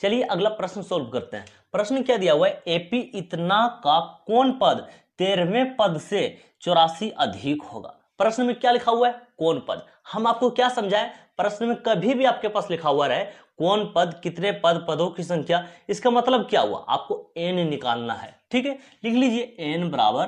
चलिए अगला प्रश्न सोल्व करते हैं। प्रश्न क्या दिया हुआ है, एपी इतना का कौन पद 13वें पद से 84 अधिक होगा। प्रश्न में क्या लिखा हुआ है, कौन पद। हम आपको क्या समझाएं, प्रश्न में कभी भी आपके पास लिखा हुआ रहे कौन पद, कितने पद, पदों की संख्या, इसका मतलब क्या हुआ, आपको एन निकालना है। ठीक है, लिख लीजिए एन बराबर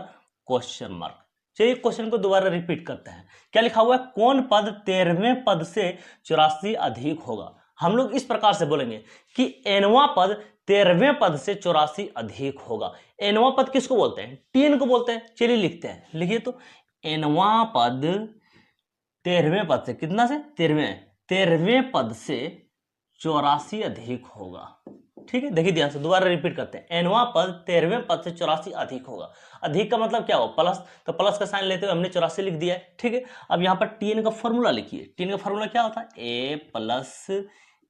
क्वेश्चन मार्क। चलिए क्वेश्चन को दोबारा रिपीट करते हैं। क्या लिखा हुआ है, कौन पद 13वें पद से 84 अधिक होगा। हम लोग इस प्रकार से बोलेंगे कि एनवां पद 13वें पद से 84 अधिक होगा। एनवां पद किसको बोलते हैं, टीएन को बोलते हैं। चलिए लिखते हैं, लिखिए तो एनवां पद 13वें पद से, कितना से, 13वें पद से 84 अधिक होगा। ठीक है, देखिए ध्यान से, दोबारा रिपीट करते हैं। एनवां पद 13वें पद से 84 अधिक होगा। अधिक का मतलब क्या हो, प्लस, तो प्लस का साइन लेते हुए हमने 84 लिख दिया है। ठीक है, अब यहाँ पर टीएन का फॉर्मूला लिखिए। टीएन का फॉर्मूला क्या होता है, A plus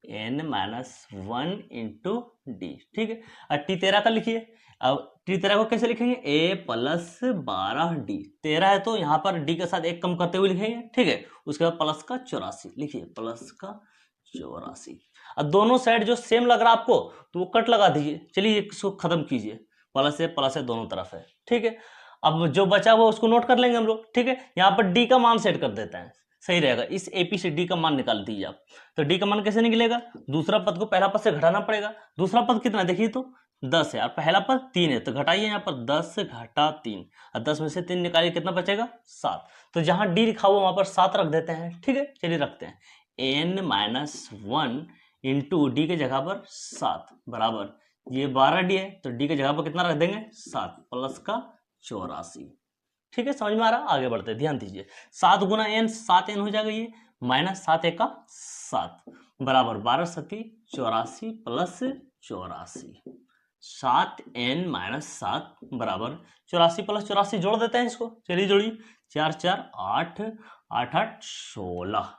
N minus 1 into D. ठीक है, और टी 13 का लिखिए। अब टी 13 को कैसे लिखेंगे, ए प्लस 12 डी। 13 है तो यहाँ पर डी के साथ एक कम करते हुए लिखेंगे। ठीक है, उसके बाद प्लस का 84 लिखिए, प्लस का 84। अब दोनों साइड जो सेम लग रहा है आपको तो वो कट लगा दीजिए। चलिए इसको खत्म कीजिए, प्लस है दोनों तरफ है। ठीक है, अब जो बचा हुआ उसको नोट कर लेंगे हम लोग। ठीक है, यहाँ पर डी का मान सेट कर देते हैं, सही रहेगा। इस एपी से डी का मान निकाल दीजिए आप। तो डी का मान कैसे निकलेगा, दूसरा पद को पहला पद से घटाना पड़ेगा। दूसरा पद कितना देखिए तो 10 है और पहला पद 3 है, तो घटाइए यहाँ पर 10 घटा 3 और 10 में से 3 निकालिए, कितना बचेगा 7। तो जहां डी लिखा हुआ वहां पर 7 रख देते हैं। ठीक है, चलिए रखते हैं एन माइनस 1 इंटू डी के जगह पर 7 बराबर, ये 12 डी है तो डी के जगह पर कितना रख देंगे 7 प्लस का 84। ठीक है, समझ में आ रहा, आगे बढ़ते हैं, ध्यान दीजिए। 7 गुना एन 7 एन हो जाएगा, ये माइनस 7 एका 7 बराबर 12 सती 84 प्लस 84। 7 एन माइनस 7 बराबर 84 प्लस 84, जोड़ देते हैं इसको। चलिए जोड़िए, 4 4 8 8 8 16।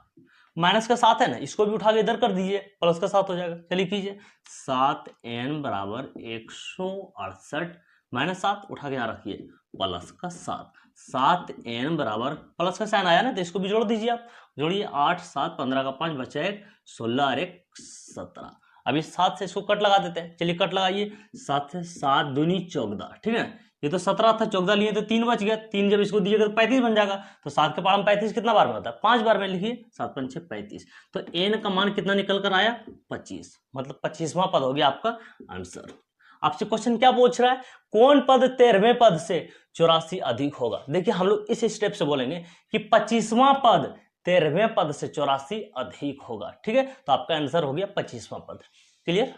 माइनस का 7 है ना, इसको भी उठा के इधर कर दीजिए, प्लस का 7 हो जाएगा। चलिए कीजिए, 7 एन बराबर 168 माइनस 7 उठा के यहाँ रखिए, प्लस का 7। 7 एन बराबर, प्लस का साइन आया ना तो इसको भी जोड़ दीजिए आप। जोड़िए, 8 7 15 का 5 बचा 1, 16 और 1 17। अभी 7 से इसको कट लगा देते हैं। चलिए कट लगाइए, 7 से 7 दूनी 14। ठीक है, ये तो 17 था, 14 लिए तो 3 बच गया। 3 जब इसको दीजिएगा तो 35 बन जाएगा। तो 7 के पावर में 35 कितना बार में होता है, 5 बार में। लिखिए 7 5 6 35। तो एन का मान कितना निकल कर आया, 25, मतलब 25वां पद हो गया आपका आंसर। आपसे क्वेश्चन क्या पूछ रहा है, कौन पद 13वें पद से 84 अधिक होगा। देखिए हम लोग इस स्टेप से बोलेंगे कि 25वां पद 13वें पद से 84 अधिक होगा। ठीक है, तो आपका आंसर हो गया 25वां पद। क्लियर।